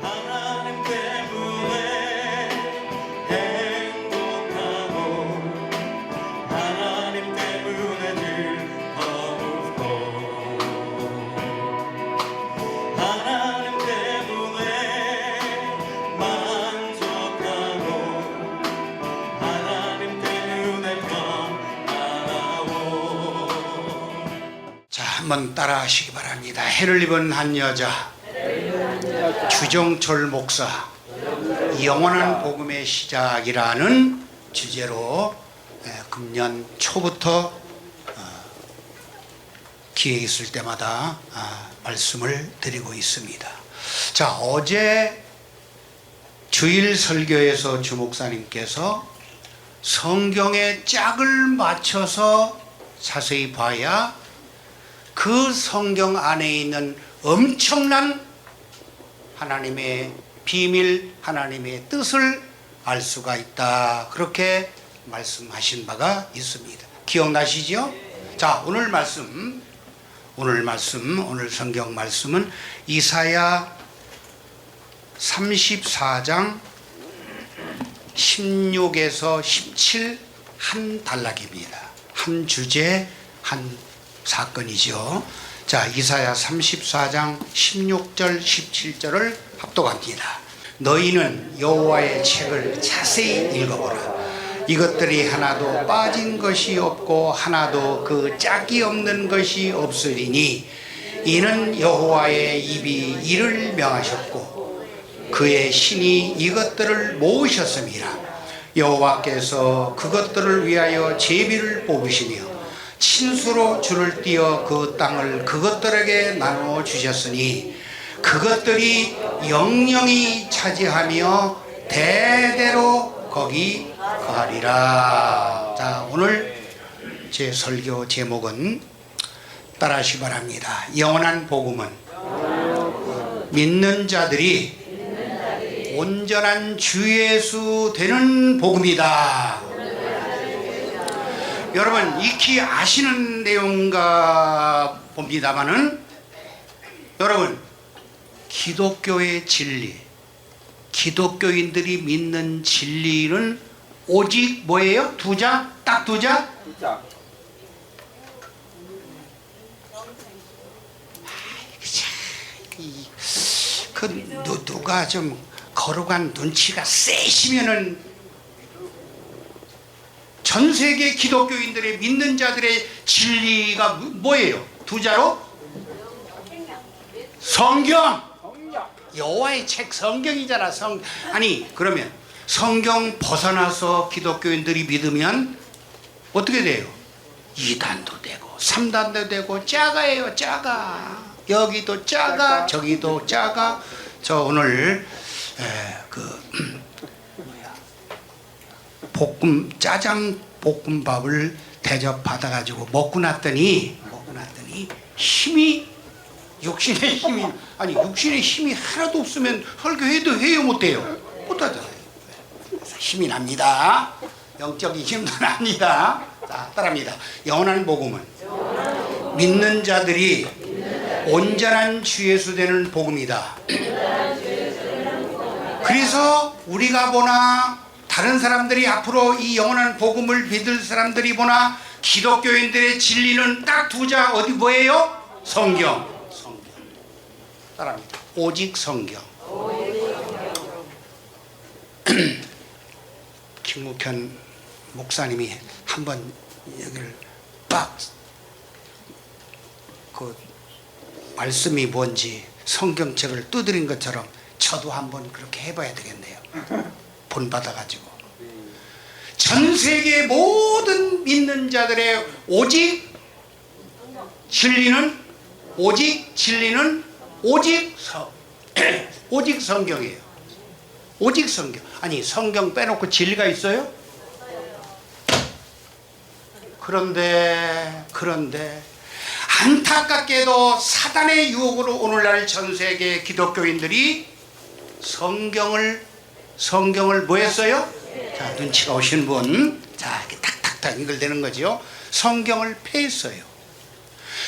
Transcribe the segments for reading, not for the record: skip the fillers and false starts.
하나님 때문에 행복하고 하나님 때문에 즐겁고 하나님 때문에 만족하고 하나님 때문에 평안하고. 자, 한번 따라 하시기 바랍니다. 해를 입은 한 여자 주정철 목사 영원한 복음의 시작이라는 주제로 금년 초부터 기회 있을 때마다 말씀을 드리고 있습니다. 자, 어제 주일 설교에서 주 목사님께서 성경의 짝을 맞춰서 자세히 봐야 그 성경 안에 있는 엄청난 하나님의 비밀, 하나님의 뜻을 알 수가 있다, 그렇게 말씀하신 바가 있습니다. 기억나시죠? 자, 오늘 성경 말씀은 이사야 34장 16에서 17 한 단락입니다. 한 주제, 한 사건이죠. 자, 이사야 34장 16절 17절을 합독합니다. 너희는 여호와의 책을 자세히 읽어보라. 이것들이 하나도 빠진 것이 없고 하나도 그 짝이 없는 것이 없으리니 이는 여호와의 입이 이를 명하셨고 그의 신이 이것들을 모으셨음이라. 여호와께서 그것들을 위하여 제비를 뽑으시며 친수로 줄을 띄어 그 땅을 그것들에게 나누어 주셨으니 그것들이 영영이 차지하며 대대로 거기 거하리라. 자, 오늘 제 설교 제목은 따라하시 바랍니다. 영원한 복음은 믿는 자들이 온전한 주 예수 되는 복음이다. 여러분, 익히 아시는 내용인가 봅니다마는, 여러분, 기독교의 진리, 기독교인들이 믿는 진리는 오직 뭐예요? 두 자? 딱 두 자? 누가 좀 거룩한 눈치가 세시면은 전 세계 기독교인들의 믿는 자들의 진리가 뭐예요? 두 자로? 성경. 여호와의 책 성경이잖아. 아니, 그러면 성경 벗어나서 기독교인들이 믿으면 어떻게 돼요? 2단도 되고 3단도 되고 작아요. 작아. 여기도 작아, 저기도 작아. 저 오늘 짜장 볶음밥을 대접받아가지고 먹고 났더니 육신의 힘이 하나도 없으면 설교해도 해요, 못해요? 못하잖아요. 그래서 힘이 납니다. 영적인 힘도 납니다. 자, 따라합니다. 영원한 복음은 믿는 자들이 온전한 주 예수 되는 복음이다. 그래서 우리가 보나 다른 사람들이 앞으로 이 영원한 복음을 믿을 사람들이 보나 기독교인들의 진리는 딱 두 자, 어디 뭐예요? 성경. 따라합니다. 오직 성경. 김묵현 목사님이 한번 여기를 그 말씀이 뭔지 성경책을 두드린 것처럼 저도 한번 그렇게 해봐야 되겠네요. 본받아가지고 전 세계 모든 믿는 자들의 오직 진리는 오직 성경이에요. 오직 성경. 아니, 성경 빼놓고 진리가 있어요? 그런데 안타깝게도 사단의 유혹으로 오늘날 전 세계 기독교인들이 성경을 뭐 했어요? 자, 눈치가 오신 분, 자, 이렇게 탁탁탁 읽을 되는 거죠. 성경을 폐했어요.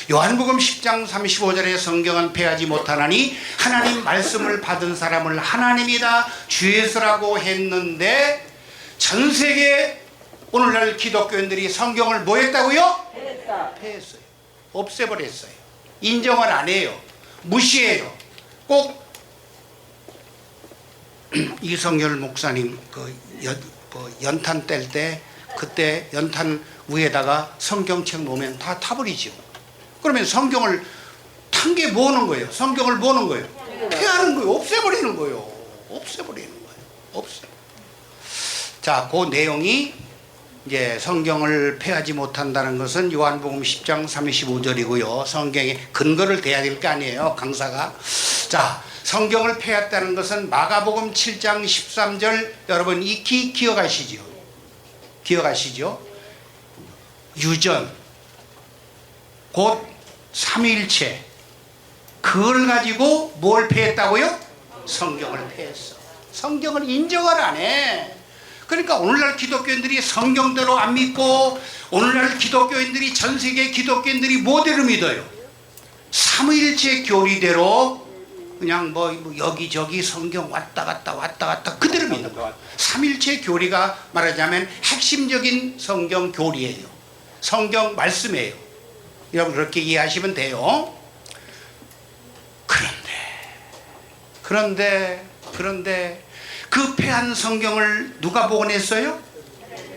요한복음 10장 35절에 성경은 폐하지 못하나니 하나님 말씀을 받은 사람을 하나님이다 주 예수라고 했는데 전 세계 오늘날 기독교인들이 성경을 뭐 했다고요? 폐했어요. 없애버렸어요. 인정을 안 해요. 무시해요. 꼭 이성열 목사님 연탄 뗄 때 그때 연탄 위에다가 성경책 놓으면 다 타버리죠. 그러면 성경을 탄 게 뭐는 거예요? 성경을 뭐는 거예요? 폐하는 거예요. 없애버리는 거예요. 없애버리는 거예요. 없애. 자, 그 내용이 이제 성경을 폐하지 못한다는 것은 요한복음 10장 35절이고요. 성경에 근거를 대야 될 거 아니에요, 강사가. 자, 성경을 폐했다는 것은 마가복음 7장 13절 여러분 익히 기억하시죠? 기억하시죠? 유전 곧 삼위일체 그걸 가지고 뭘 폐했다고요? 성경을 폐했어. 성경을 인정을 안 해. 그러니까 오늘날 기독교인들이 성경대로 안 믿고 오늘날 기독교인들이 전 세계 기독교인들이 뭐대로 믿어요? 삼위일체 교리대로 그냥 뭐 여기저기 성경 왔다 갔다 그대로 믿는 거예요. 삼일체 교리가 말하자면 핵심적인 성경 교리예요. 성경 말씀이에요. 여러분 그렇게 이해하시면 돼요. 그런데 그 폐한 성경을 누가 복원했어요?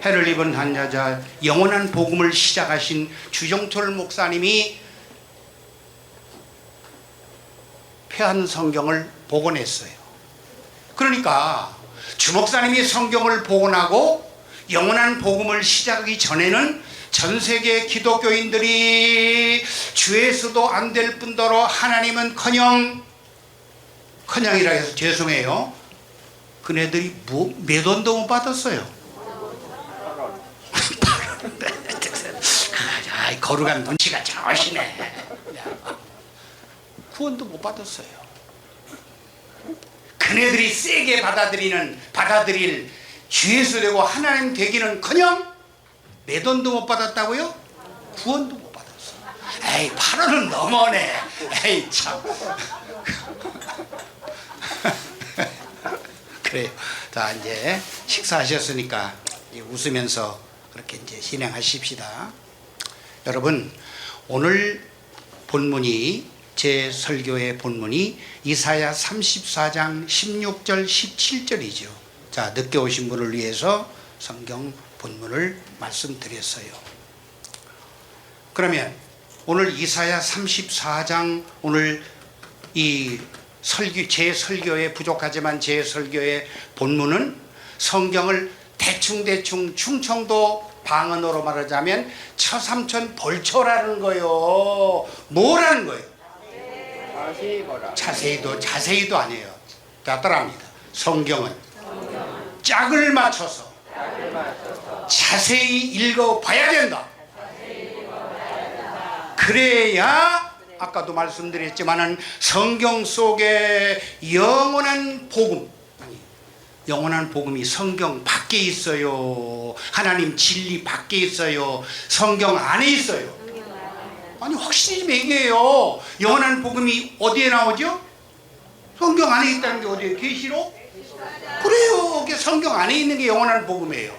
해를 입은 한 여자 영원한 복음을 시작하신 주정철 목사님이 폐한 성경을 복원했어요. 그러니까 주 목사님이 성경을 복원하고 영원한 복음을 시작하기 전에는 전 세계 기독교인들이 주 예수도 안 될 뿐더러 하나님은 커녕이라 해서 죄송해요. 그네들이 몇 원도 못 받았어요. 거룩한 눈치가 좋으시네. 구원도 못 받았어요. 그네들이 세게 받아들일 주 예수 되고 하나님 되기는커녕 몇 원도 못 받았다고요? 구원도 못 받았어. 에이 8원은 너무하네. 에이 참. 그래요. 자 이제 식사하셨으니까 웃으면서 그렇게 이제 진행하십시다. 여러분 오늘 본문이 제 설교의 본문이 이사야 34장 16절 17절이죠. 자 늦게 오신 분을 위해서 성경 본문을 말씀드렸어요. 그러면 오늘 이사야 34장 오늘 이 제 설교에 부족하지만 제 설교의 본문은 성경을 대충 충청도 방언으로 말하자면 처삼천 벌초라는 거요. 뭐라는 거예요? 자세히도 아니에요. 자 따라합니다. 성경은 짝을 맞춰서 자세히 읽어봐야 된다. 그래야 아까도 말씀드렸지만은 성경 속에 영원한 복음, 영원한 복음이 성경 밖에 있어요. 하나님 진리 밖에 있어요. 성경 안에 있어요. 아니 확실히 좀 얘기해요. 영원한 복음이 어디에 나오죠? 성경 안에 있다는 게 어디에? 계시록? 그래요. 성경 안에 있는 게 영원한 복음이에요.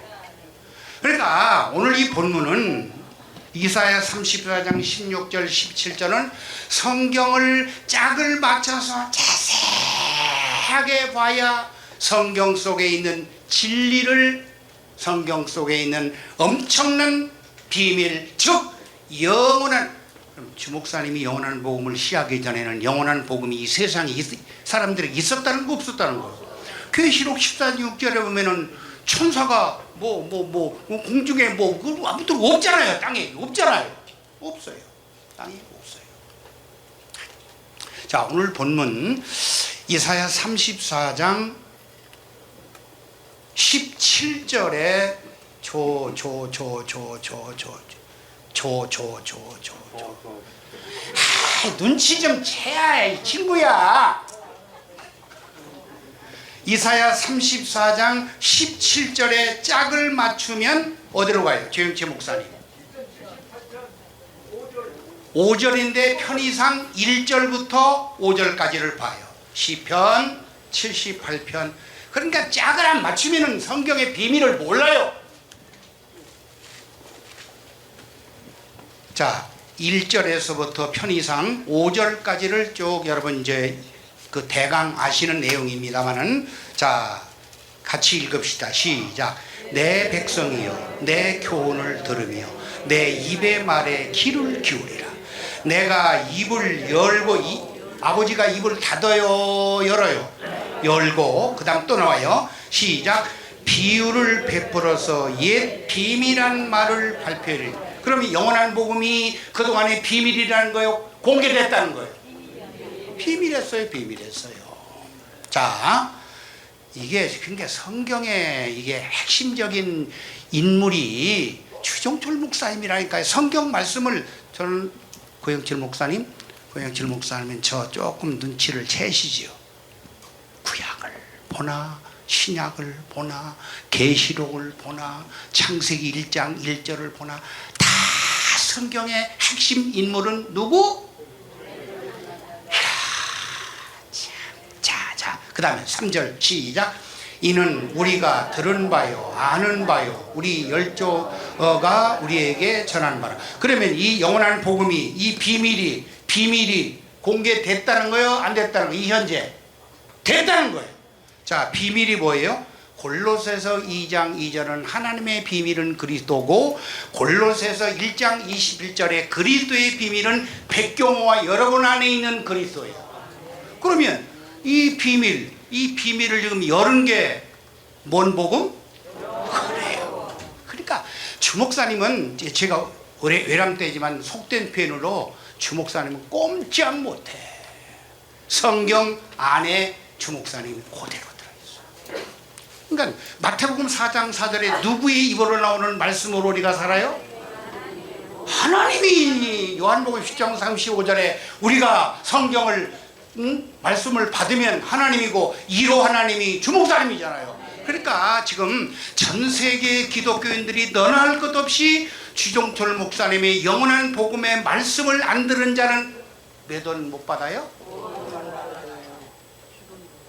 그러니까 오늘 이 본문은 이사야 34장 16절 17절은 성경을 짝을 맞춰서 자세하게 봐야 성경 속에 있는 진리를, 성경 속에 있는 엄청난 비밀, 즉 영원한, 주 목사님이 영원한 복음을 시작하기 전에는 영원한 복음이 이 세상에 사람들에게 있었다는 거 없었다는 거. 계시록 14장 6절에 보면은 천사가 공중에 아무튼 없잖아요. 땅에 없잖아요. 없어요. 땅에 없어요. 자 오늘 본문 이사야 34장 17절에 눈치 좀 채야 이 친구야. 이사야 34장 17절에 짝을 맞추면 어디로 가요? 조영채 목사님 5절인데 편의상 1절부터 5절까지를 봐요. 시편 78편. 그러니까 짝을 안 맞추면 성경의 비밀을 몰라요. 자, 1절에서부터 편의상 5절까지를 쭉 여러분 이제 그 대강 아시는 내용입니다만은, 자, 같이 읽읍시다. 시작. 내 백성이여 내 교훈을 들으며 내 입의 말에 귀를 기울이라. 내가 입을 열고 아버지가 입을 닫아요 열어요? 열고. 그 다음 또 나와요. 시작. 비유를 베풀어서 옛 비밀한 말을 발표해. 그럼 영원한 복음이 그동안의 비밀이라는 거예요? 공개됐다는 거예요? 비밀했어요. 비밀했어요. 자, 이게 그러니까 성경에 이게 핵심적인 인물이 주종철 목사님이라니까요. 성경 말씀을 저는 고영철 목사님은 저 조금 눈치를 채시지요. 구약을 보나 신약을 보나 계시록을 보나 창세기 1장 1절을 보나 다 성경의 핵심 인물은 누구? 자, 그 다음에 3절 시작. 이는 우리가 들은 바요 아는 바요 우리 열조가 우리에게 전한 바라. 그러면 이 영원한 복음이 이 비밀이 공개됐다는 거예요? 안 됐다는 거예요? 이 현재 됐다는 거예요. 자, 비밀이 뭐예요? 골로새서 2장 2절은 하나님의 비밀은 그리스도고, 골로새서 1장 21절에 그리스도의 비밀은 백경호와 여러분 안에 있는 그리스도예요. 그러면 이 비밀을 지금 열은 게 뭔 복음? 그래요. 그러니까 주목사님은 제가 외람 때지만 속된 표현으로 주목사님은 꼼짝 못해. 성경 안에 주목사님이 그대로 들어있어요. 그러니까 마태복음 4장 4절에 누구의 입으로 나오는 말씀으로 우리가 살아요? 하나님이. 요한복음 10장 35절에 우리가 성경을 말씀을 받으면 하나님이고 이로 하나님이 주목사님이잖아요. 그러니까 지금 전 세계 기독교인들이 너나 할 것 없이 주종철 목사님의 영원한 복음의 말씀을 안 들은 자는 몇 원 못 받아요?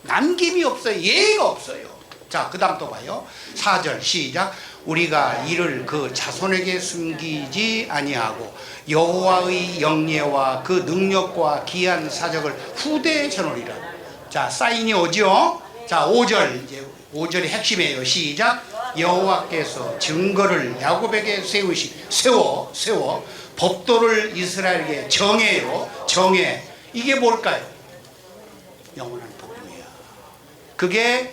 남김이 없어요. 예의가 없어요. 자, 그 다음 또 봐요. 4절 시작. 우리가 이를 그 자손에게 숨기지 아니하고 여호와의 영예와 그 능력과 귀한 사적을 후대에 전하리라. 자, 사인이 오죠. 자, 5절 이제 5절이 핵심이에요. 시작. 여호와께서 증거를 야곱에게 세워 법도를 이스라엘에게 정해. 이게 뭘까요? 영원한 복음이야. 그게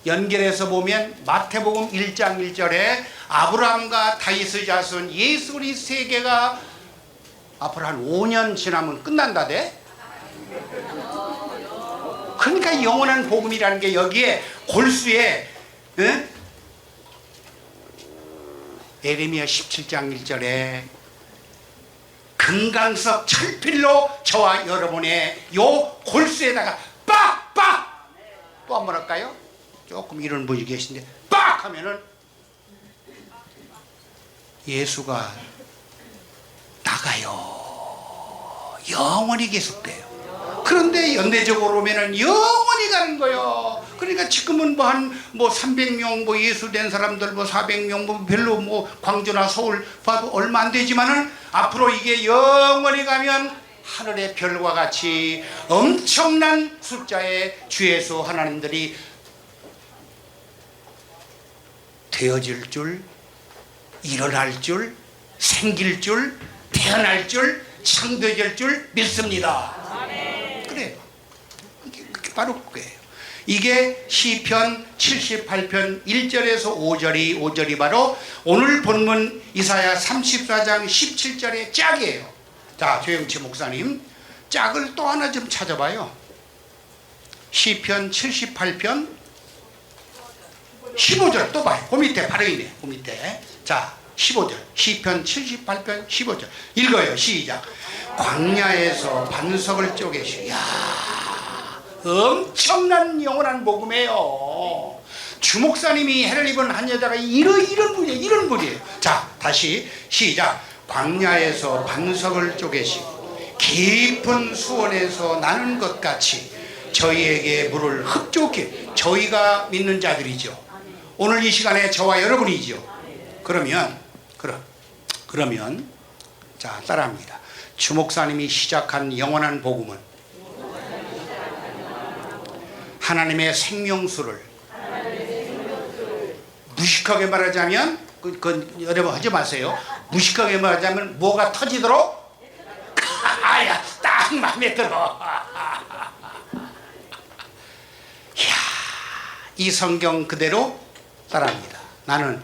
연결해서 보면 마태복음 1장 1절에 아브라함과 다윗의 자손 예수 그리스도 세계가 앞으로 한 5년 지나면 끝난다대. 그러니까 영원한 복음이라는 게 여기에 골수에 에레미야 17장 1절에 금강석 철필로 저와 여러분의 요 골수에다가 빡빡 또 한 번 할까요? 조금 이런 분이 계신데 빡 하면은 예수가 나가요. 영원히 계속돼요. 그런데 연대적으로 보면은 영원히 가는 거예요. 그러니까 지금은 뭐 300명 뭐 예수 된 사람들 뭐 400명 뭐 별로 뭐 광주나 서울 봐도 얼마 안 되지만은 앞으로 이게 영원히 가면 하늘의 별과 같이 엄청난 숫자의 주 예수 하나님들이 되어질 줄, 일어날 줄, 생길 줄, 태어날 줄, 창조될 줄 믿습니다. 그래요. 그게 바로 그거예요. 이게 시편 78편 1절에서 5절이 바로 오늘 본문 이사야 34장 17절의 짝이에요. 자, 조영치 목사님, 짝을 또 하나 좀 찾아봐요. 시편 78편 15절 또 봐요. 그 밑에 바로 있네. 그 밑에. 자, 15절. 시편 78편 15절. 읽어요. 시작. 광야에서 반석을 쪼개시. 야, 엄청난 영원한 복음이에요. 주목사님이 해를 입은 한 여자가 이런 분이에요. 자, 다시 시작. 광야에서 반석을 쪼개시고 깊은 수원에서 나는 것 같이 저희에게 물을 흡족히, 저희가 믿는 자들이죠. 오늘 이 시간에 저와 여러분이죠. 그러면 자, 따라합니다. 주 목사님이 시작한 영원한 복음은 하나님의 생명수를, 무식하게 말하자면, 여러분 하지 마세요. 무식하게 말하자면 뭐가 터지도록? 아야, 딱 마음에 들어. 이야, 이 성경 그대로 따라합니다. 나는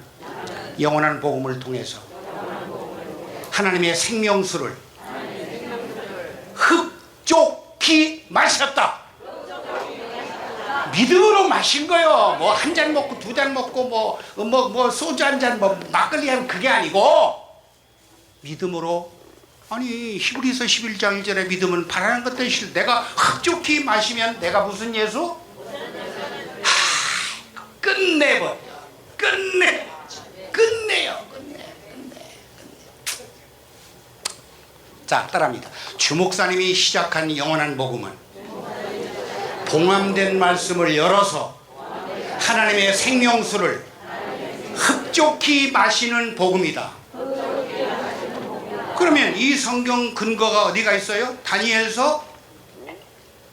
영원한 복음을 통해서 하나님의 생명수를 흡족히 마셨다. 믿음으로 마신 거요. 뭐 한 잔 먹고 두 잔 먹고 뭐 소주 한 잔 뭐 막걸리 하면 그게 아니고, 믿음으로. 아니 히브리서 11장 1절에 믿음은 바라는 것 대신 내가 흡족히 마시면 내가 무슨 예수? 끝내요. 자, 따라합니다. 주 목사님이 시작한 영원한 복음은 봉함된 말씀을 열어서 하나님의 생명수를 흡족히 마시는 복음이다. 그러면 이 성경 근거가 어디가 있어요? 다니엘서?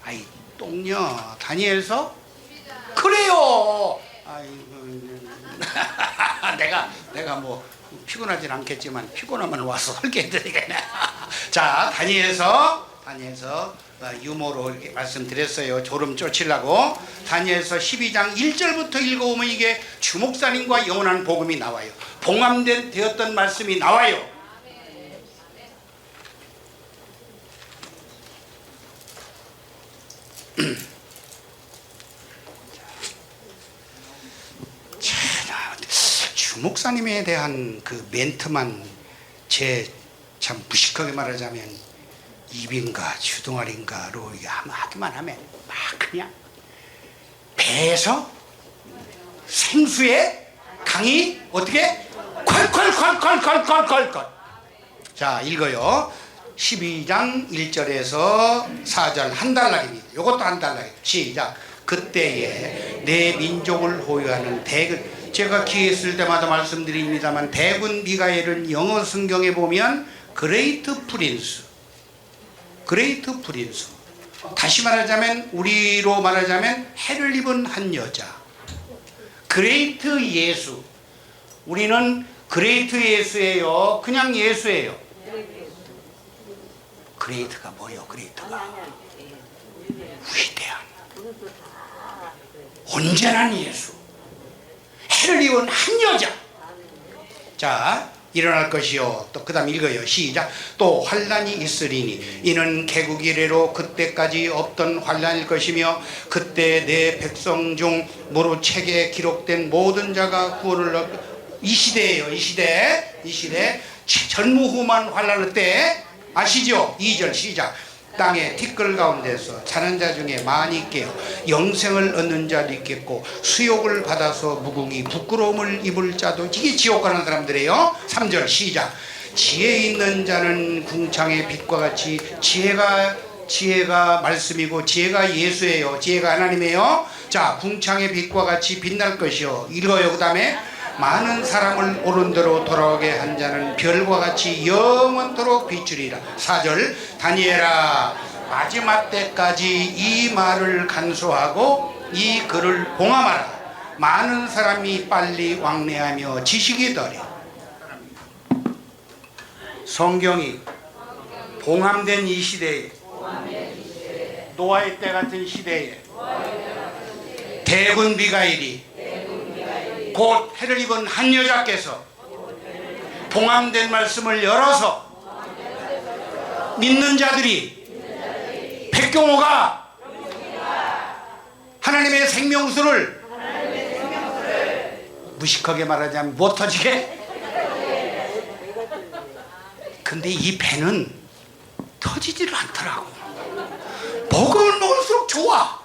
아이 똥녀, 다니엘서? 그래요. 내가 뭐 피곤하진 않겠지만 피곤하면 와서 설계 해드리겠네. 자, 다니엘서 유머로 이렇게 말씀드렸어요. 졸음 쫓으려고. 다니엘서 12장 1절부터 읽어보면 이게 주 목사님과 영원한 복음이 나와요. 봉함된 되었던 말씀이 나와요. 주 목사님에 대한 그 멘트만 제 참 무식하게 말하자면 입인가 주둥아리인가로 하기만 하면 막 그냥 배에서 생수의 강이 어떻게 콸콸콸콸콸콸콸. 자, 읽어요. 12장 1절에서 4절 한 달락입니다. 이것도 한 달락. 시작. 그때에 내 민족을 호위하는 대군, 제가 기회 있을 때마다 말씀드립니다만 대군 미가엘은 영어 성경에 보면 그레이트 프린스, 다시 말하자면 우리로 말하자면 해를 입은 한 여자, 그레이트 예수. 우리는 그레이트 예수예요, 그냥 예수예요? 그레이트가 뭐예요? 그레이트가 위대한, 온전한 예수, 해를 입은 한 여자. 자, 일어날 것이요. 또 그 다음 읽어요. 시작. 또 환난이 있으리니 이는 개국 이래로 그때까지 없던 환난일 것이며 그때 내 백성 중 무릇 책에 기록된 모든 자가 구원을 얻. 이 시대예요. 이 시대 전무후무한 환난의 때 아시죠? 2절 시작. 땅의 티끌 가운데서 자는 자 중에 많이 깨어 영생을 얻는 자도 있겠고 수욕을 받아서 무궁히 부끄러움을 입을 자도. 이게 지옥 가는 사람들이에요. 3절 시작. 지혜 있는 자는 궁창의 빛과 같이, 지혜가 말씀이고 지혜가 예수예요. 지혜가 하나님이에요. 자, 궁창의 빛과 같이 빛날 것이요. 읽어요. 그 다음에 많은 사람을 옳은 대로 돌아오게 한 자는 별과 같이 영원토록 비추리라. 4절. 다니엘아, 마지막 때까지 이 말을 간수하고 이 글을 봉함하라. 많은 사람이 빨리 왕래하며 지식이 더려. 성경이 봉함된 이 시대에, 노아의 때 같은 시대에 대군 미가엘이 곧 해를 입은 한 여자께서 봉함된 말씀을 열어서 믿는 자들이 백경호가 하나님의 생명수를 무식하게 말하자면 못 터지게. 근데 이 배는 터지지를 않더라고. 복음을 먹을수록 좋아.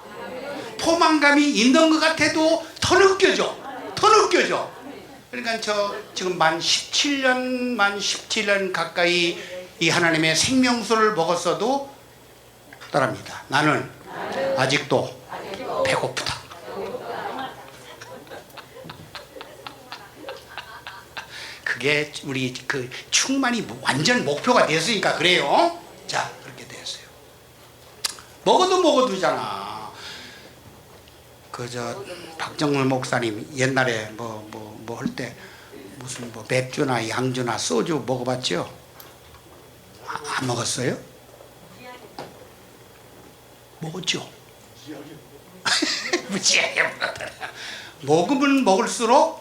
포만감이 있는 것 같아도 더 느껴져. 그러니까 저 지금 만 17년 가까이 이 하나님의 생명수를 먹었어도 따라합니다. 나는 아직도 배고프다. 그게 우리 그 충만이 완전 목표가 됐으니까 그래요. 자, 그렇게 됐어요. 먹어도잖아. 그저 박정물 목사님 옛날에 뭐 할 때 무슨 뭐 맥주나 양주나 소주 먹어봤죠? 안 먹었어요? 먹었죠. 무지하게 먹었더라. 먹으면 먹을수록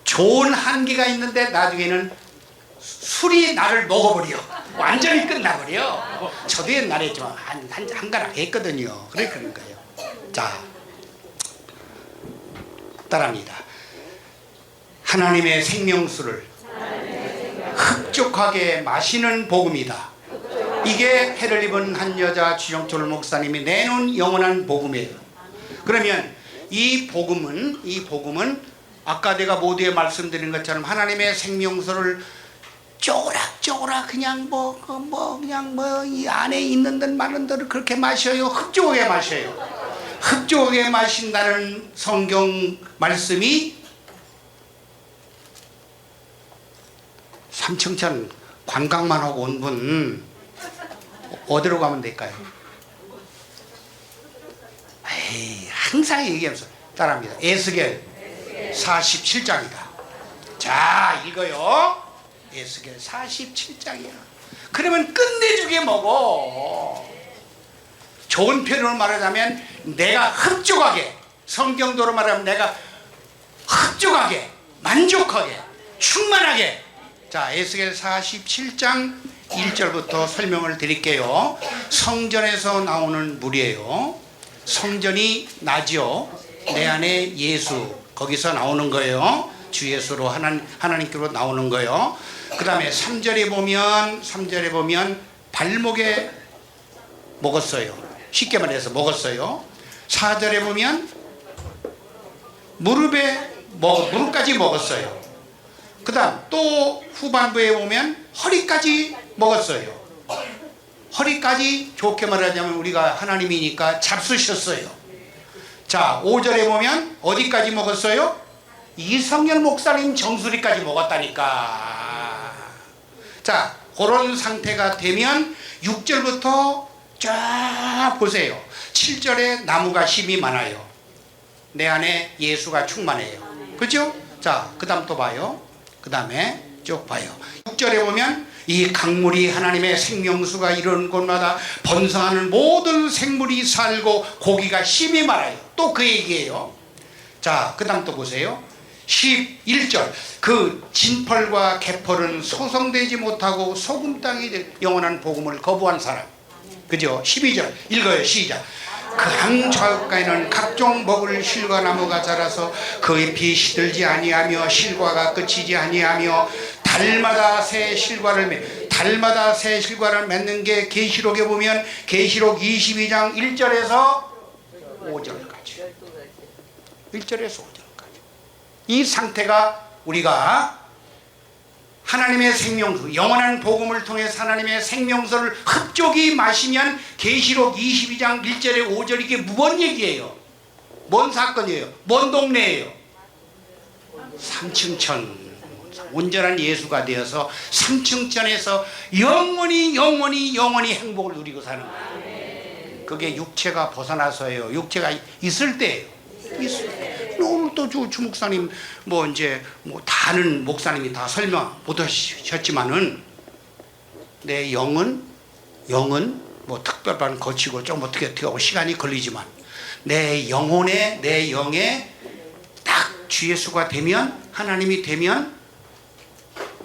좋은 한계가 있는데 나중에는 술이 나를 먹어버려. 완전히 끝나버려. 저도 옛날에 좀 한 가락 했거든요. 그런 거예요. 자, 따라합니다. 하나님의 생명수를 흡족하게 마시는 복음이다. 이게 해를 입은 한 여자 주정철 목사님이 내놓은 영원한 복음이에요. 그러면 이 복음은 아까 내가 모두에 말씀드린 것처럼 하나님의 생명수를 쪼그락 그냥 이 안에 있는 듯 마는 듯 그렇게 마셔요. 흡족하게 마셔요. 흡족하게 마신다는 성경 말씀이 삼층천 관광만 하고 온 분 어디로 가면 될까요? 에이, 항상 얘기하면서 따라합니다. 에스겔 47장이다. 자, 읽어요. 에스겔 47장이야. 그러면 끝내주게 먹어. 좋은 표현으로 말하자면 내가 흡족하게, 성경도로 말하면 내가 흡족하게, 만족하게, 충만하게. 자, 에스겔 47장 1절부터 설명을 드릴게요. 성전에서 나오는 물이에요. 성전이 나죠. 내 안에 예수, 거기서 나오는 거예요. 주 예수로 하나님께로 나오는 거예요. 그 다음에 3절에 보면 발목에 먹었어요. 쉽게 말해서 먹었어요. 4절에 보면 무릎까지 먹었어요. 그 다음 또 후반부에 보면 허리까지 먹었어요. 허리까지 좋게 말하자면 우리가 하나님이니까 잡수셨어요. 자, 5절에 보면 어디까지 먹었어요? 이성열 목사님 정수리까지 먹었다니까. 자, 그런 상태가 되면 6절부터 쫙 보세요. 7절에 나무가 힘이 많아요. 내 안에 예수가 충만해요. 그죠? 자, 그 다음 또 봐요. 그 다음에 쭉 봐요. 6절에 보면 이 강물이 하나님의 생명수가 이런 곳마다 번성하는 모든 생물이 살고 고기가 힘이 많아요. 또 그 얘기예요. 자, 그 다음 또 보세요. 11절 그 진펄과 개펄은 소성되지 못하고 소금 땅이 될 영원한 복음을 거부한 사람. 그죠? 12절 읽어요. 시작. 그 항저가에는 각종 먹을 실과 나무가 자라서 그 잎이 시들지 아니하며 실과가 끝이지 아니하며 달마다 새 실과를 맺는 게 계시록에 보면 계시록 22장 1절에서 5절까지 1절에서 5절까지 이 상태가 우리가 하나님의 생명수, 영원한 복음을 통해서 하나님의 생명수를 흡족히 마시면 계시록 22장 1절에 5절 이게 무슨 얘기예요? 뭔 사건이에요? 뭔 동네예요? 삼층천. 온전한 예수가 되어서 삼층천에서 영원히 행복을 누리고 사는 거예요. 그게 육체가 벗어나서예요. 육체가 있을 때예요. 오늘 또 주 목사님 다 아는 목사님이 다 설명 못 하셨지만은 내 영은 뭐 특별한 거치고 좀 어떻게 하고 시간이 걸리지만 내 영에 딱 주 예수가 되면 하나님이 되면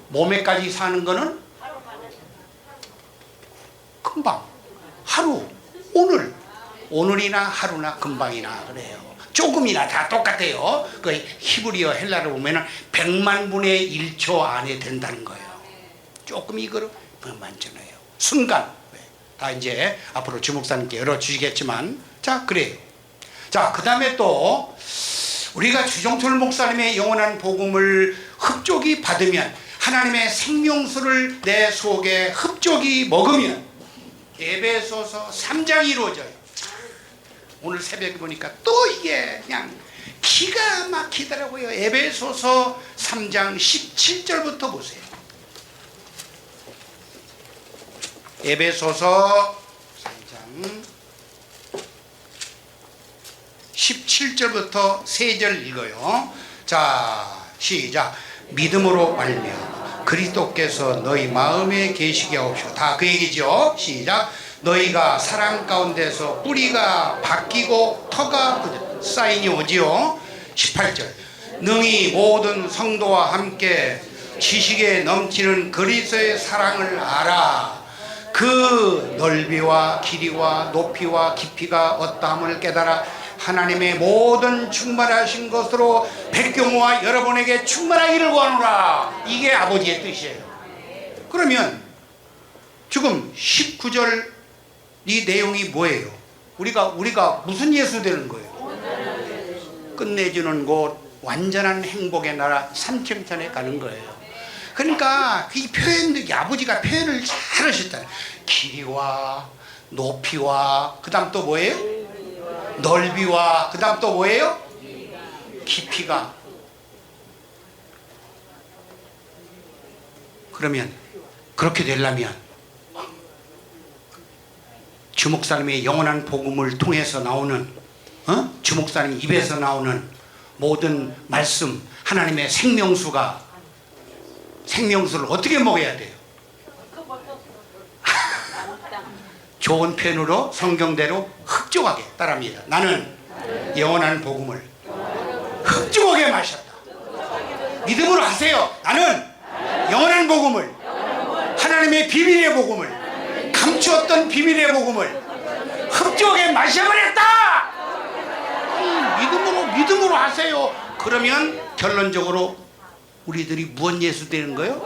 몸에까지 사는 거는 금방 하루 오늘이나 하루나 금방이나 그래요. 조금이나 다 똑같아요. 그 히브리어 헬라로 보면은 100만 분의 1초 안에 된다는 거예요. 조금 이거를 만져내요. 순간. 다 이제 앞으로 주 목사님께 열어주시겠지만 자, 그래요. 자, 그 다음에 또 우리가 주정철 목사님의 영원한 복음을 흡족히 받으면 하나님의 생명수를 내 속에 흡족히 먹으면 에베소서 3장이 이루어져요. 오늘 새벽에 보니까 또 이게 그냥 기가 막히더라고요. 에베소서 3장 17절부터 보세요. 에베소서 3장 17절부터 3절 읽어요. 자, 시작. 믿음으로 말미암아 그리스도께서 너희 마음에 계시게 하옵시고. 다 그 얘기죠. 시작. 너희가 사랑 가운데서 뿌리가 바뀌고 터가 쌓이니 오지요. 18절. 능히 모든 성도와 함께 지식에 넘치는 그리스도의 사랑을 알아. 그 넓이와 길이와 높이와 깊이가 어떠함을 깨달아 하나님의 모든 충만하신 것으로 백경우와 여러분에게 충만하기를 원하노라. 이게 아버지의 뜻이에요. 그러면 지금 19절 이 내용이 뭐예요? 우리가 무슨 예수 되는 거예요? 끝내주는 곳, 완전한 행복의 나라 삼층천에 가는 거예요. 그러니까 이 표현들이 아버지가 표현을 잘 하셨잖아요. 길이와 높이와 그 다음 또 뭐예요? 넓이와 그 다음 또 뭐예요? 깊이가. 그러면 그렇게 되려면 주목사님의 영원한 복음을 통해서 나오는 주목사님 입에서 나오는 모든 말씀, 하나님의 생명수를 어떻게 먹어야 돼요? 좋은 편으로 성경대로 흡족하게 따라합니다. 나는 영원한 복음을 흡족하게 마셨다. 믿음으로 하세요. 나는 영원한 복음을, 하나님의 비밀의 복음을, 감추었던 비밀의 복음을 흡족하게 마셔버렸다. 믿음으로 하세요. 그러면 결론적으로 우리들이 무엇 예수 되는 거예요?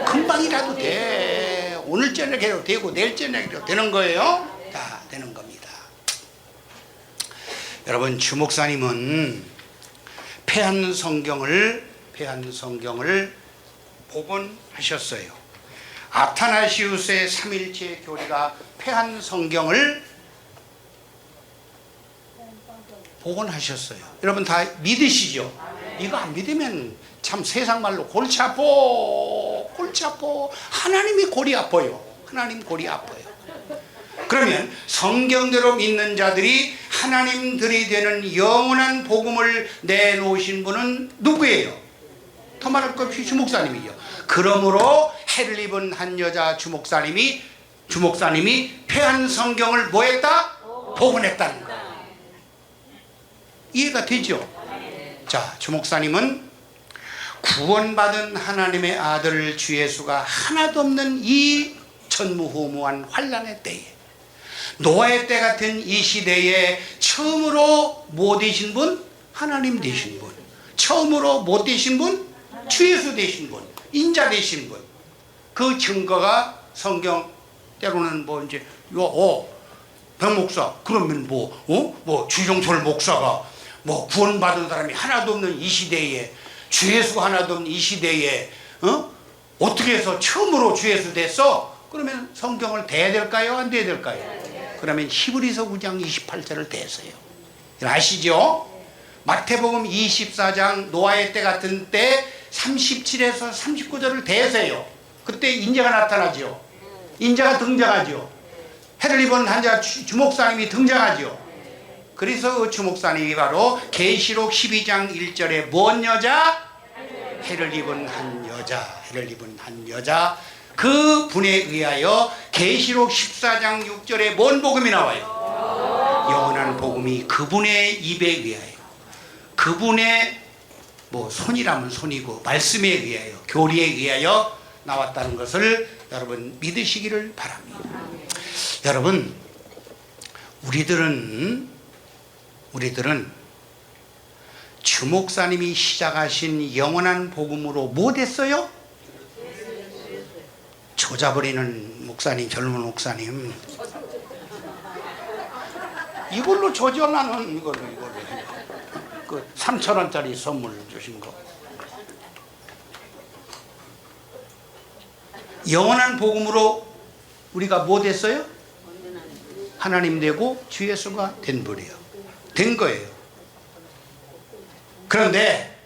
금방이라도 돼. 오늘 저녁에도 되고 내일 저녁에도 되는 거예요. 다 되는 겁니다. 여러분, 주목사님은 폐한 성경을 복원하셨어요. 아타나시우스의 삼일체 교리가 폐한 성경을 복원하셨어요. 여러분 다 믿으시죠? 이거 안 믿으면 참 세상 말로 골치 아파. 하나님이 골이 아파요. 하나님 골이 아파요. 그러면 성경대로 믿는 자들이 하나님들이 되는 영원한 복음을 내놓으신 분은 누구예요? 더 말할 것 없이 주목사님이죠. 그러므로 해를 입은 한 여자 주목사님이 폐한 성경을 뭐했다? 복원했다는 거예요. 이해가 되죠? 자, 주목사님은 구원받은 하나님의 아들 주 예수가 하나도 없는 이 전무후무한 환난의 때에, 노아의 때 같은 이 시대에 처음으로 뭐 되신 분? 하나님 되신 분. 처음으로 뭐 되신 분? 주 예수 되신 분. 인자 되신 분. 그 증거가 성경 때로는 뭐 이제 백목사 그러면 주종철 목사가 구원받은 사람이 하나도 없는 이 시대에, 주 예수가 하나도 없는 이 시대에 어떻게 해서 처음으로 주 예수 됐어? 그러면 성경을 대야 될까요? 안 대야 될까요? 그러면 히브리서 9장 28절을 대세요. 아시죠? 마태복음 24장 노아의 때 같은 때 37에서 39절을 대세요. 그때 인자가 나타나죠. 인자가 등장하죠. 해를 입은 한자 주목사님이 등장하죠. 그래서 그 주목사님이 바로 계시록 12장 1절에 뭔 여자? 해를 입은 한 여자. 그 분에 의하여 계시록 14장 6절에 뭔 복음이 나와요? 영원한 복음이 그분의 입에 의하여, 그분의 손이라면 손이고 말씀에 의하여, 교리에 의하여 나왔다는 것을 여러분 믿으시기를 바랍니다. 여러분, 우리들은 주목사님이 시작하신 영원한 복음으로 뭐 됐어요? 조져버리는 목사님, 젊은 목사님, 이걸로 조져나는 이걸로 그 3,000원짜리 선물 주신 거. 영원한 복음으로 우리가 뭐 됐어요? 하나님 되고 주 예수가 된 분이에요. 된 거예요. 그런데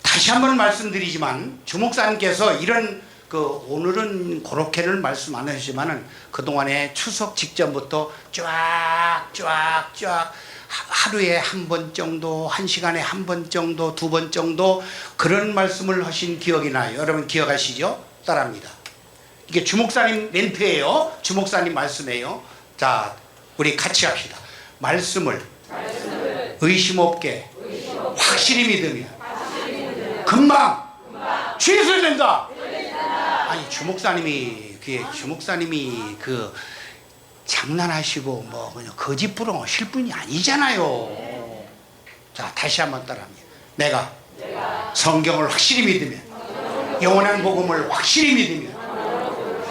다시 한번 말씀드리지만 주목사님께서 이런 오늘은 그렇게는 말씀 안 하시지만은 그동안에 추석 직전부터 쫙 하루에 한 번 정도, 한 시간에 한 번 정도, 두 번 정도 그런 말씀을 하신 기억이 나요. 여러분 기억하시죠? 따라합니다. 이게 주목사님 멘트예요. 주목사님 말씀이에요. 자, 우리 같이 합시다. 말씀을 의심 없게 확실히 믿으면 금방 주 예수 된다. 아니 주목사님이 장난하시고 뭐 그냥 거짓부렁 하실 분이 아니잖아요. 자, 다시 한번 따라합니다. 내가 성경을 확실히 믿으면, 영원한 복음을 확실히 믿으면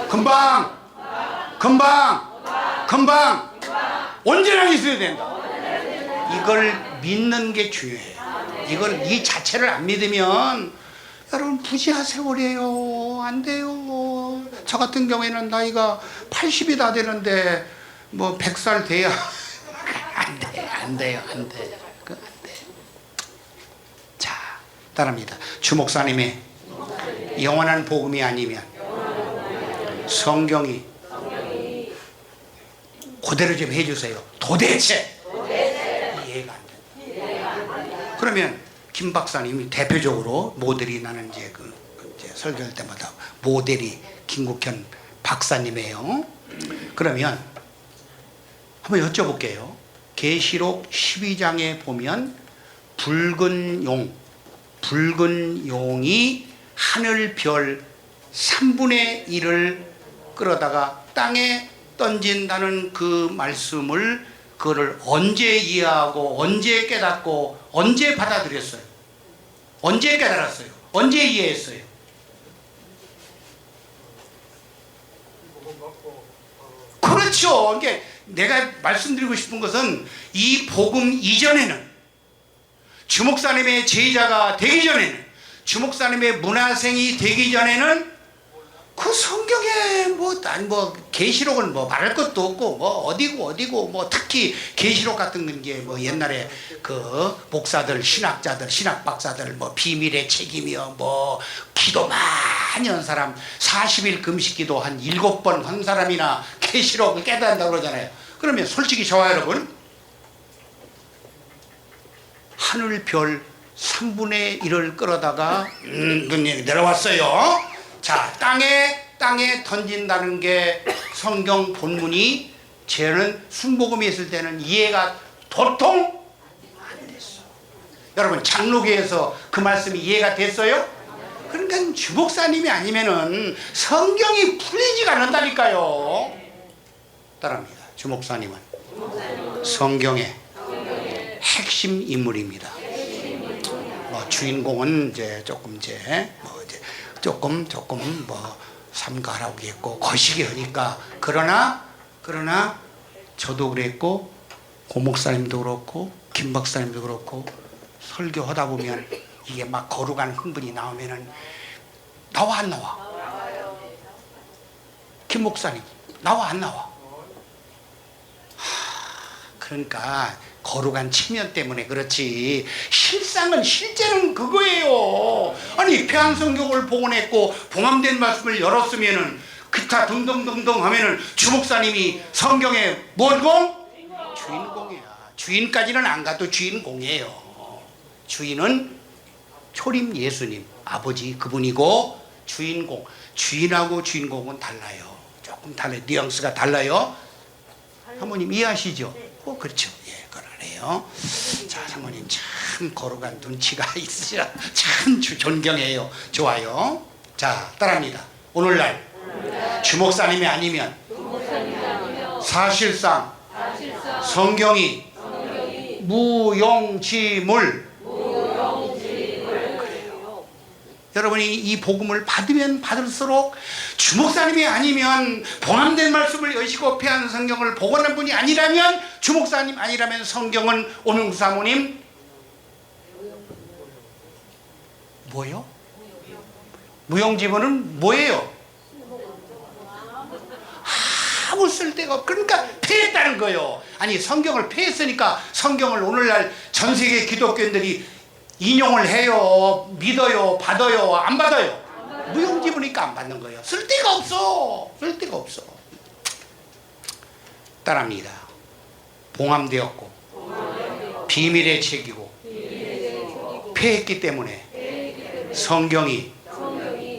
금방 언제나 있어야 된다. 이걸 믿는 게 중요해요. 이 자체를 안 믿으면 여러분 부지하 세월이에요. 안 돼요. 저 같은 경우에는 나이가 80이 다 되는데 뭐 100살 돼야 안 돼요. 자, 따라합니다. 주목사님의 영원한 복음이 아니면 성경이 그대로 좀 해주세요. 도대체 이해가 안 된다. 그러면 김 박사님이 대표적으로 모델이, 나는 이제 이제 설교할 때마다 모델이 김국현 박사님이에요. 그러면 한번 여쭤볼게요. 계시록 12장에 보면 붉은 용이 하늘별 3분의 1을 끌어다가 땅에 던진다는 그 말씀을, 그거를 언제 이해하고 언제 깨닫고 언제 받아들였어요? 언제 깨달았어요? 언제 이해했어요? 그렇죠. 이게 내가 말씀드리고 싶은 것은 이 복음 이전에는, 주목사님의 제자가 되기 전에는, 주목사님의 문화생이 되기 전에는 그 성경에 뭐 계시록은 뭐 말할 것도 없고 뭐 어디고 뭐 특히 계시록 같은 게 뭐 옛날에 그 목사들, 신학자들, 신학박사들 뭐 비밀의 책임이요, 뭐 기도 많이 한 사람 40일 금식기도 한 7번 한 사람이나 계시록을 깨닫는다고 그러잖아요. 그러면 솔직히 저와 여러분, 하늘별 3분의 1을 끌어다가 내려왔어요. 자, 땅에 던진다는 게 성경 본문이, 저는 순복음에 있을 때는 이해가 도통 안 됐어. 여러분 장로교에서 그 말씀이 이해가 됐어요? 그러니까 주목사님이 아니면은 성경이 풀리지가 않는다니까요. 따라합니다. 주목사님은 성경의 핵심 인물입니다. 뭐 주인공은 이제 조금 뭐 삼가라고 했고 거시기 하니까, 그러나 저도 그랬고 고 목사님도 그렇고 김 박사님도 그렇고 설교하다 보면 이게 막 거룩한 흥분이 나오면은 나와 안 나와? 김 목사님 나와 안 나와? 그러니까 거룩한 체면 때문에 그렇지, 실제는 그거예요. 아니 폐한성경을 복원했고 봉함된 말씀을 열었으면은 기타 등등등등 하면은 주목사님이 성경의 뭔공? 주인공이야. 주인까지는 안 가도 주인공이에요. 주인은 초림 예수님 아버지 그분이고, 주인하고 주인공은 달라요. 조금 달라요. 뉘앙스가 달라요. 사모님 이해하시죠? 그렇죠. 예, 그러네요. 자, 사모님 참 거룩한 눈치가 있으시라 참 존경해요. 좋아요. 자, 따라합니다. 오늘날 주목사님이 아니면 사실상 성경이 무용지물. 그래요. 여러분이 이 복음을 받으면 받을수록, 주목사님이 아니면 봉함된 말씀을 여시고 폐한 성경을 복원한 분이 아니라면, 주목사님 아니라면 성경은 오명수 사모님 뭐요? 무용지물은 뭐예요? 아무 쓸데가 없. 그러니까 폐했다는 거예요. 아니 성경을 폐했으니까 성경을 오늘날 전 세계 기독교인들이 인용을 해요, 믿어요, 받아요, 안 받아요? 무용지물이니까 안 받는 거예요. 쓸데가 없어. 쓸데가 없어. 따라합니다. 봉함되었고 비밀의 책이고 폐했기 때문에 성경이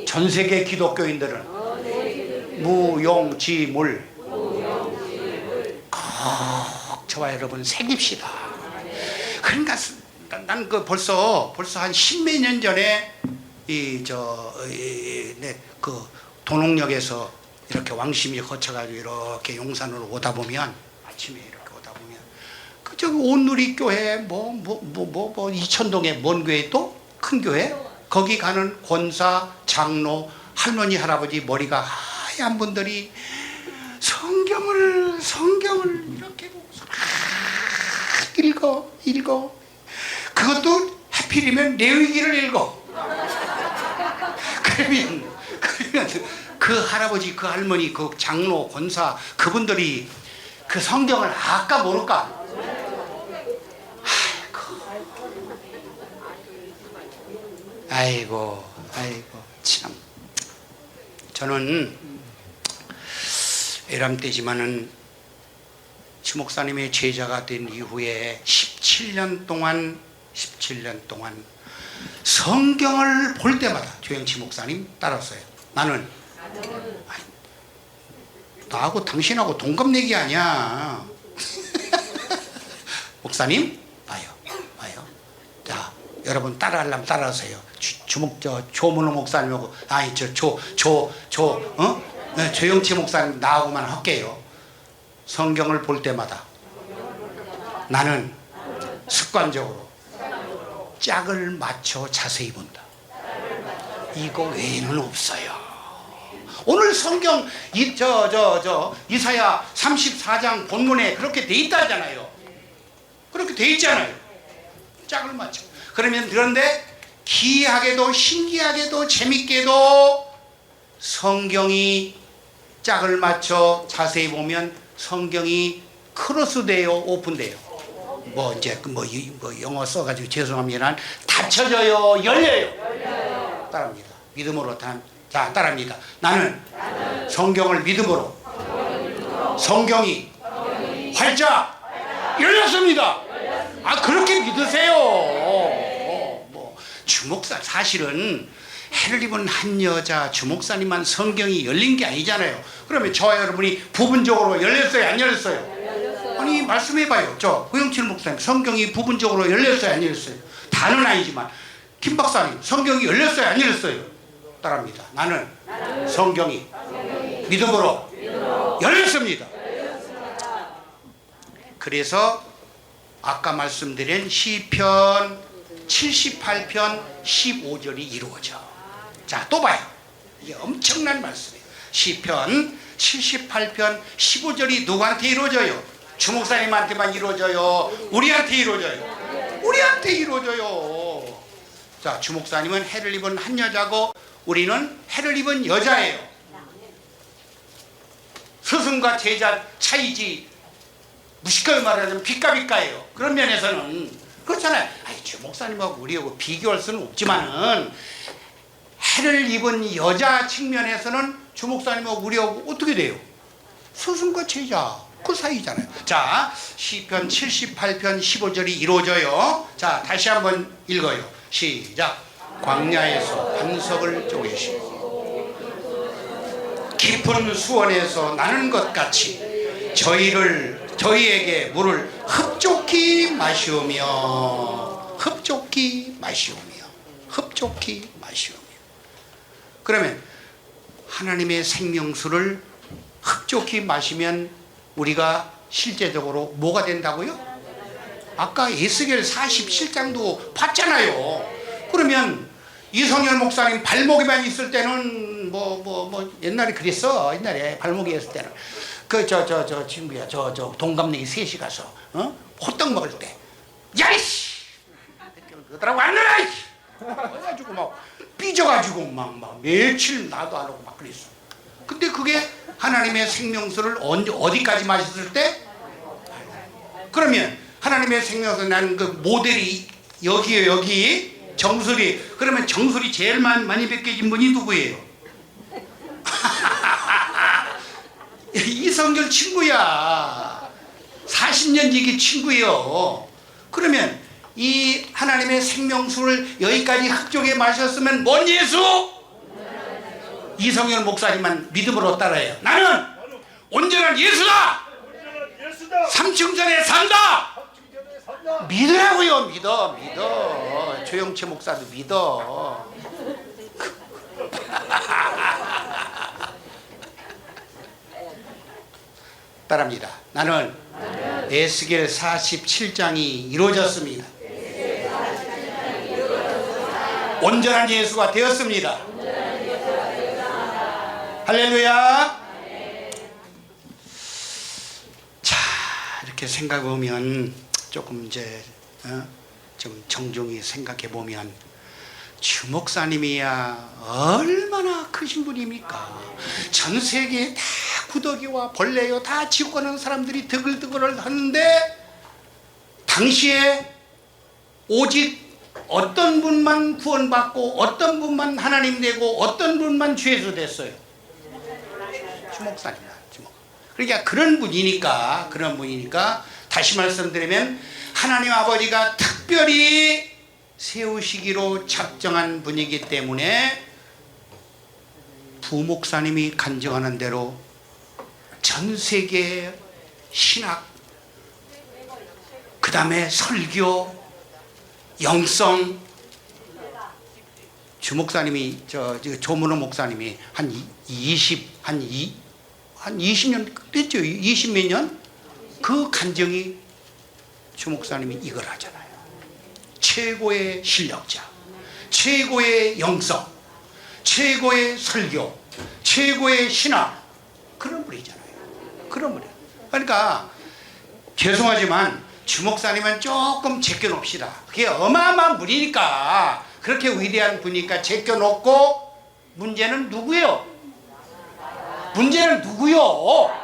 전 세계 기독교인들은 무용지물 꼭 저와 여러분 새깁시다. 그러니까 난 그 벌써 한 십몇 년 전에 그 도농역에서 이렇게 왕십리 거쳐가지고 이렇게 용산으로 오다 보면 아침에 이렇게 오다 보면 그 저기 온누리 교회 이천동에 먼 교회 또 큰 교회 거기 가는 권사 장로 할머니 할아버지 머리가 하얀 분들이 성경을 이렇게 보고서 읽어 그것도 하필이면 레위기를 읽어. 그러면 그 할아버지 그 할머니 그 장로 권사 그분들이 그 성경을 아까 모를까? 아이고 참. 저는 에람 때지만은 주 목사님의 제자가 된 이후에 17년 동안 성경을 볼 때마다 조영치 목사님 따랐어요. 나는 나하고 당신하고 동갑내기 아니야. 목사님 봐요. 자 여러분 따라하려면 따라하세요. 조문호 목사님하고 조영치 목사님 나하고만 할게요. 성경을 볼 때마다 나는 습관적으로 짝을 맞춰 자세히 본다. 이거 외에는 없어요. 오늘 성경 이사야 34장 본문에 그렇게 돼 있다잖아요. 그렇게 돼 있잖아요. 짝을 맞춰. 그런데 기이하게도 신기하게도 재밌게도 성경이 짝을 맞춰 자세히 보면 성경이 크로스돼요, 오픈돼요. 영어 써가지고 죄송합니다만 닫혀져요, 열려요. 따라합니다. 믿음으로 따라합니다. 나는 성경을 믿음으로 성경이 활짝 열렸습니다. 그렇게 믿으세요. 주목사 사실은 해를 입은 한 여자 주목사님만 성경이 열린 게 아니잖아요. 그러면 저와 여러분이 부분적으로 열렸어요, 안 열렸어요? 아니 말씀해봐요. 저 고영칠 목사님 성경이 부분적으로 열렸어요, 안 열렸어요? 다는 아니지만 김 박사님 성경이 열렸어요, 안 열렸어요? 따라합니다. 나는 성경이 믿음으로 열렸습니다. 그래서 아까 말씀드린 시편 78편 15절이 이루어져. 자, 또 봐요. 이게 엄청난 말씀이에요. 시편 78편 15절이 누구한테 이루어져요? 주목사님한테만 이루어져요? 우리한테 이루어져요? 우리한테 이루어져요. 자, 주목사님은 해를 입은 한 여자고 우리는 해를 입은 여자예요. 스승과 제자 차이지 무식하게 말하자면 빛가빛가예요. 그런 면에서는 그렇잖아요. 주목사님하고 우리하고 비교할 수는 없지만은 해를 입은 여자 측면에서는 주목사님하고 우리하고 어떻게 돼요? 스승과 제자 그 사이잖아요. 자, 시편 78편 15절이 이루어져요. 자, 다시 한번 읽어요. 시작. 광야에서 반석을 쪼개시고 깊은 수원에서 나는 것 같이 저희에게 물을 흡족히 마시오며 그러면 하나님의 생명수를 흡족히 마시면 우리가 실제적으로 뭐가 된다고요? 아까 에스겔 47장도 봤잖아요. 그러면 이성열 목사님 발목에만 있을 때는 옛날에 그랬어. 옛날에 발목에 있을 때는 저 친구야 저 동갑내기 셋이 가서 호떡 먹을 때 야이씨 그러더라고 안 놀아 그래가지고 막 삐져가지고 막 며칠 나도 안 하고 막 그랬어. 근데 그게 하나님의 생명수를 어디까지 마셨을 때? 그러면 하나님의 생명수 나는 그 모델이 여기에요. 여기 정수리. 그러면 정수리 제일 많이 벗겨진 분이 누구예요? 이성결 친구야. 40년 지기 친구예요. 그러면 이 하나님의 생명수를 여기까지 흑족에 마셨으면 뭔 예수? 이성열 목사님만 믿음으로 따라해요. 나는 온전한 예수다. 3층 전에 산다. 믿으라고요. 믿어. 조영채 목사도 믿어. 따라합니다. 나는 에스겔 47장이 이루어졌습니다. 온전한 예수가 되었습니다. 할렐루야. 자, 이렇게 생각해 보면 조금 이제 좀 정중히 생각해 보면 주 목사님이야 얼마나 크신 분입니까? 전 세계에 다 구더기와 벌레요 다 지옥가는 사람들이 드글드글 하는데 당시에 오직 어떤 분만 구원받고 어떤 분만 하나님 되고 어떤 분만 죄수 됐어요. 주 목사님이야. 그러니까 그런 분이니까 다시 말씀드리면 하나님 아버지가 특별히 세우시기로 작정한 분이기 때문에 부목사님이 간증하는 대로 전 세계 신학, 그 다음에 설교, 영성, 주 목사님이 조문호 목사님이 한 20년 됐죠. 20몇 년 그 간증이 주 목사님이 이걸 하잖아요. 최고의 실력자, 최고의 영성, 최고의 설교, 최고의 신학, 그런 분이잖아요. 그런 분이에요. 그러니까 죄송하지만 주 목사님은 조금 제껴놓읍시다. 그게 어마어마한 분이니까, 그렇게 위대한 분이니까 제껴놓고, 문제는 누구요? 문제는 누구요?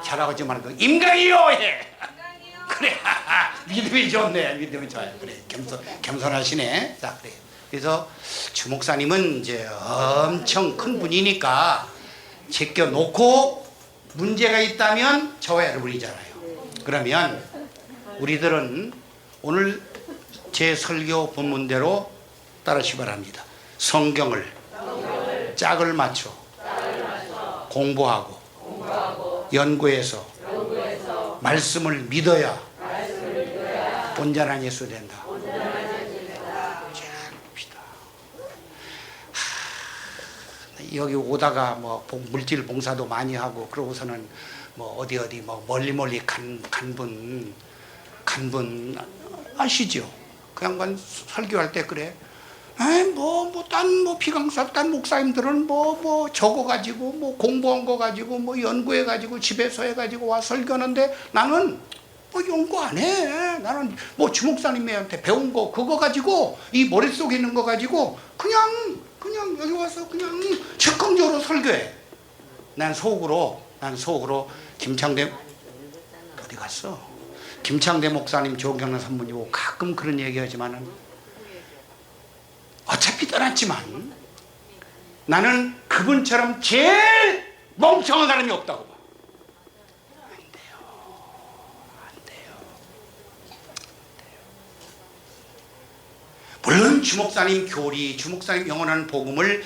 잘하지 말고 인간이요 해. 그래. 믿음이 좋네. 믿음이 좋아요. 그래. 겸손하시네. 자, 그래. 그래서 주 목사님은 이제 엄청 큰 분이니까 제껴놓고 문제가 있다면 저와 여러분이잖아요. 그러면 우리들은 오늘 제 설교 본문대로 따르시기 바랍니다. 성경을 짝을 맞춰 공부하고 연구해서 말씀을 믿어야 온전한 예수 된다. 여기 오다가 뭐 물질 봉사도 많이 하고 그러고서는 뭐 어디 뭐 멀리 간 분 아시죠? 그 양반 설교할 때 그래. 딴 비강사, 딴 목사님들은 뭐 적어가지고, 뭐 공부한 거 가지고, 뭐 연구해가지고, 집에서 해가지고 와 설교하는데 나는 뭐 연구 안 해. 나는 뭐 주목사님한테 배운 거, 그거 가지고, 이 머릿속에 있는 거 가지고, 그냥 여기 와서 그냥 즉흥적으로 설교해. 난 속으로 김창대, 어디 갔어? 김창대 목사님 존경하는 선배님이고 가끔 그런 얘기 하지만은 어차피 떠났지만 나는 그분처럼 제일 멍청한 사람이 없다고 봐. 안 돼요. 물론 주목사님 교리, 주목사님 영원한 복음을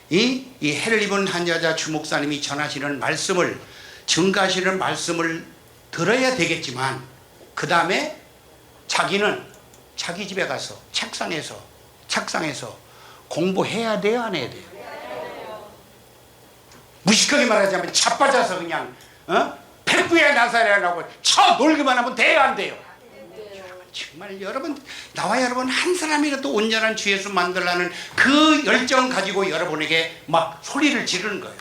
이 해를 입은 한 여자 주목사님이 전하시는 말씀을, 증가하시는 말씀을 들어야 되겠지만 그 다음에 자기는 자기 집에 가서 책상에서 공부해야 돼요, 안 해야 돼요? 무식하게 말하자면 자빠져서 그냥 백부에 나사라고 쳐 놀기만 하면 돼요, 안 돼요? 정말 여러분, 나와 여러분 한 사람이라도 온전한 주 예수 만들라는 그 열정 가지고 여러분에게 막 소리를 지르는 거예요.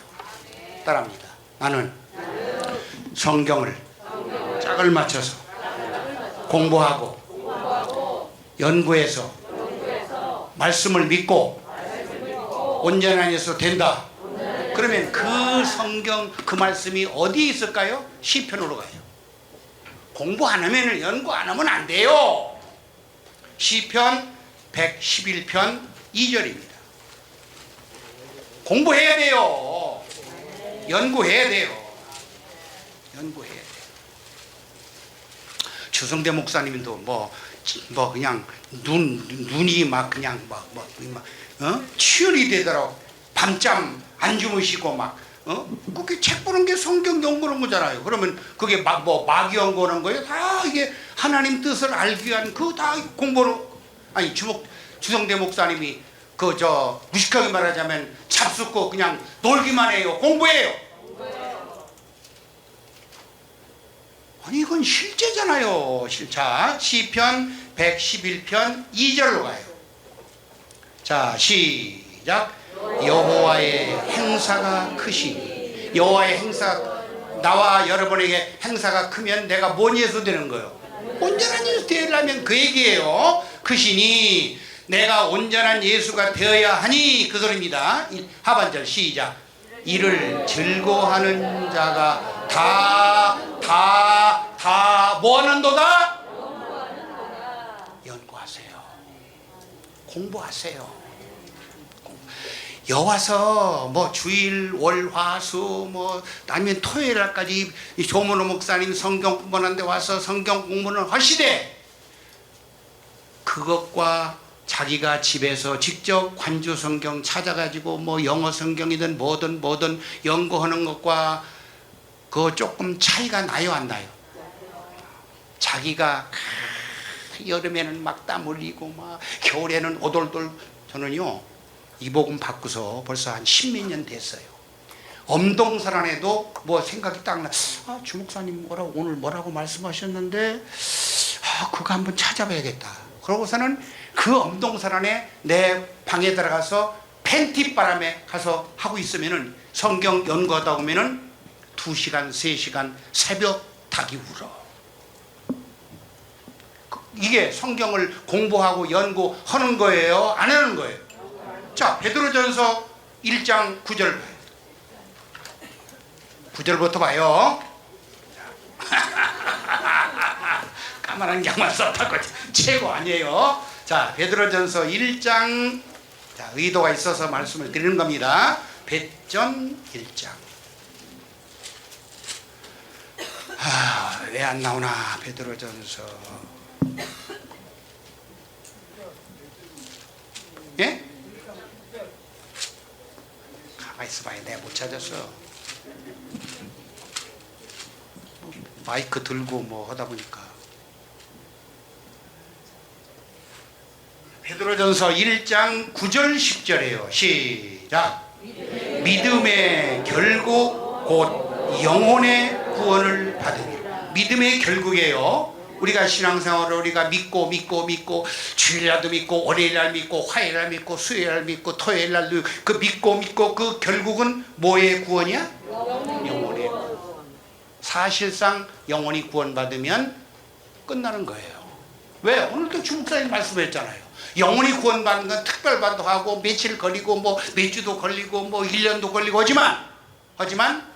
따라합니다. 나는 성경을 짝을 맞춰서 공부하고 연구해서 말씀을 믿고 온전한 예수 된다. 그러면 그 성경 그 말씀이 어디 있을까요? 시편으로 가요. 공부 안 하면 연구 안 하면 안 돼요. 시편 111편 2절입니다. 공부해야 돼요. 연구해야 돼요. 연구해야 돼요. 주성대 목사님도 뭐 그냥 눈이 막 그냥 치열이 되더라고. 밤잠 안 주무시고 그게 책 보는 게 성경 연구하는 거잖아요. 그러면 그게 마귀 연구하는 거예요? 다 이게 하나님 뜻을 알기 위한 그 다 공부는 아니 주성대 목사님이 무식하게 말하자면 잡숫고 그냥 놀기만 해요. 공부해요. 아니 이건 실제잖아요. 자, 시편 111편 2절로 가요. 자, 시작. 여호와의 행사가 크시니. 여호와의 행사, 나와 여러분에게 행사가 크면 내가 뭔 예수 되는 거예요? 온전한 예수 되려면 그 얘기예요. 크시니 내가 온전한 예수가 되어야 하니, 그 소리입니다. 하반절 시작. 이를 즐거워하는 자가 다 뭐하는도다? 연구하세요. 공부하세요. 여와서 주일 월화수 아니면 토요일날까지 조문호 목사님 성경 공부하는데 와서 성경 공부를 하시되, 그것과 자기가 집에서 직접 관주 성경 찾아가지고 영어 성경이든 뭐든 연구하는 것과 그 조금 차이가 나요, 안 나요? 자기가 여름에는 막 땀 흘리고 겨울에는 오돌돌. 저는요 이 복음 받고서 벌써 한 10몇 년 됐어요. 엄동설안에도 생각이 딱 나. 주목사님 오늘 뭐라고 말씀하셨는데 그거 한번 찾아봐야겠다. 그러고서는 그 엄동설안에 내 방에 들어가서 팬티바람에 가서 하고 있으면은 성경 연구하다 보면은 2시간 3시간 새벽 닭이 울어. 이게 성경을 공부하고 연구하는 거예요, 안 하는 거예요? 자, 베드로전서 1장 9절 봐요. 9절부터 봐요. 까만한 양말 썼다고 최고 아니에요? 자, 베드로전서 1장. 자, 의도가 있어서 말씀을 드리는 겁니다. 배전 1장. 왜 안 나오나 베드로전서. 예? 가만히 있어봐요. 내가 못 찾았어. 마이크 들고 하다 보니까. 베드로전서 1장 9절 10절이에요. 시작. 믿음의 결국 곧 영혼의 구원을 받으니. 믿음의 결국이에요. 우리가 신앙생활을 우리가 믿고 주일날도 믿고 월요일날 믿고 화요일날 믿고 수요일날 믿고 토요일날도 그 믿고 그 결국은 뭐의 구원이야? 영혼의 구원. 사실상 영혼이 구원받으면 끝나는 거예요. 왜? 오늘도 주목사님 말씀했잖아요. 영혼이 구원받는 건 특별반도 하고 며칠 걸리고 몇 주도 걸리고 1년도 걸리고 하지만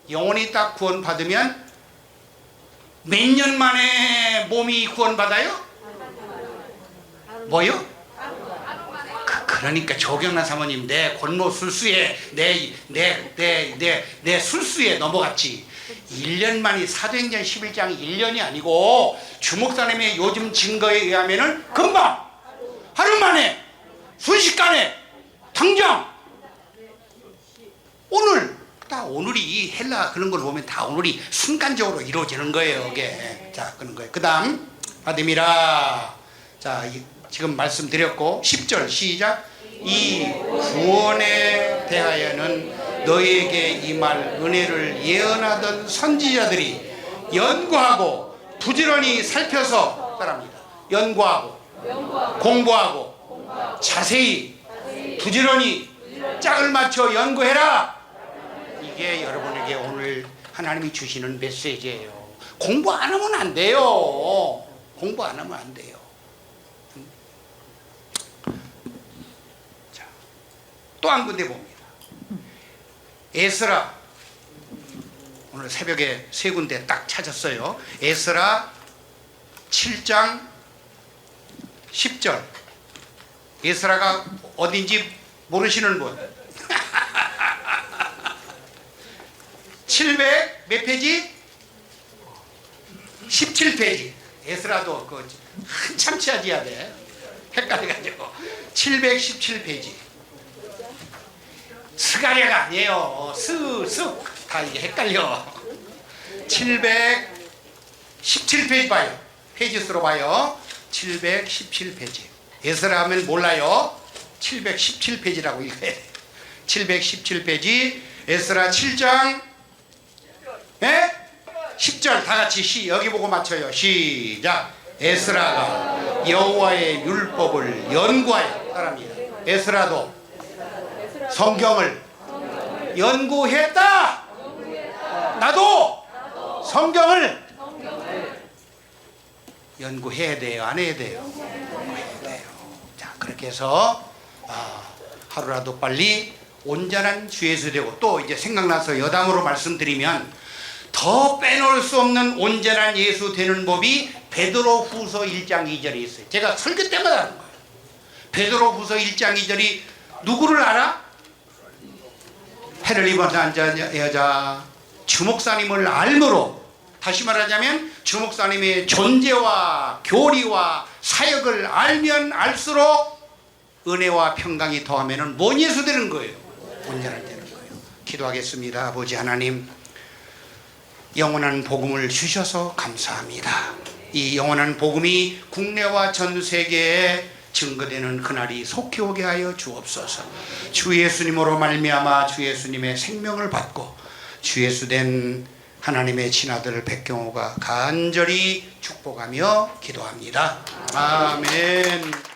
영혼이 딱 구원받으면 몇 년 만에 몸이 구원받아요? 뭐요? 그러니까 조경란 사모님 내 권모 술수에 내 술수에 넘어갔지. 1년 만이 사도행전 11장 1년이 아니고 주목사님의 요즘 증거에 의하면은 금방 하루 만에 순식간에 당장 오늘이 이 헬라 그런 걸 보면 다 오늘이 순간적으로 이루어지는 거예요. 이게. 자, 그런 거예요. 그 다음 아드미라. 자, 지금 말씀드렸고 10절 시작. 이 구원에 대하여는 너에게 임할 은혜를 예언하던 선지자들이 연구하고 부지런히 살펴서 따라합니다. 연구하고 공부하고 자세히 부지런히 짝을 맞춰 연구해라. 이게 여러분에게 오늘 하나님이 주시는 메시지예요. 공부 안 하면 안 돼요. 공부 안 하면 안 돼요. 또 한 군데 봅니다. 에스라, 오늘 새벽에 세 군데 딱 찾았어요. 에스라 7장 10절. 에스라가 어딘지 모르시는 분? 700 몇 페이지? 17페이지. 에스라도 그 한참 찾아야 돼. 헷갈려가지고 717페이지. 스가랴가 아니에요. 다 이게 헷갈려. 717페이지 봐요. 페이지 수로 봐요. 717페이지. 에스라 하면 몰라요. 717페이지라고 읽어야 돼. 717페이지. 에스라 7장 10절 다 같이 여기 보고 맞춰요. 시작. 에스라가 여호와의 율법을 연구하여 사람이다. 에스라도 성경을 연구했다. 나도 성경을 연구해야 돼요? 안 해야 돼요? 연구해야 돼요. 자, 그렇게 해서 하루라도 빨리 온전한 주 예수 되고, 또 이제 생각나서 여담으로 말씀드리면 더 빼놓을 수 없는 온전한 예수 되는 법이 베드로후서 1장 2절에 있어요. 제가 설교 때마다 하는 거예요. 베드로후서 1장 2절이 누구를 알아? 해를 입은 여자 주목사님을 알므로, 다시 말하자면 주목사님의 존재와 교리와 사역을 알면 알수록 은혜와 평강이 더하면 뭔 예수 되는 거예요? 온전한 되는 거예요. 기도하겠습니다. 아버지 하나님, 영원한 복음을 주셔서 감사합니다. 이 영원한 복음이 국내와 전 세계에 증거되는 그날이 속히 오게 하여 주옵소서. 주 예수님으로 말미암아 주 예수님의 생명을 받고 주 예수 된 하나님의 친아들 백경호가 간절히 축복하며 기도합니다. 아멘.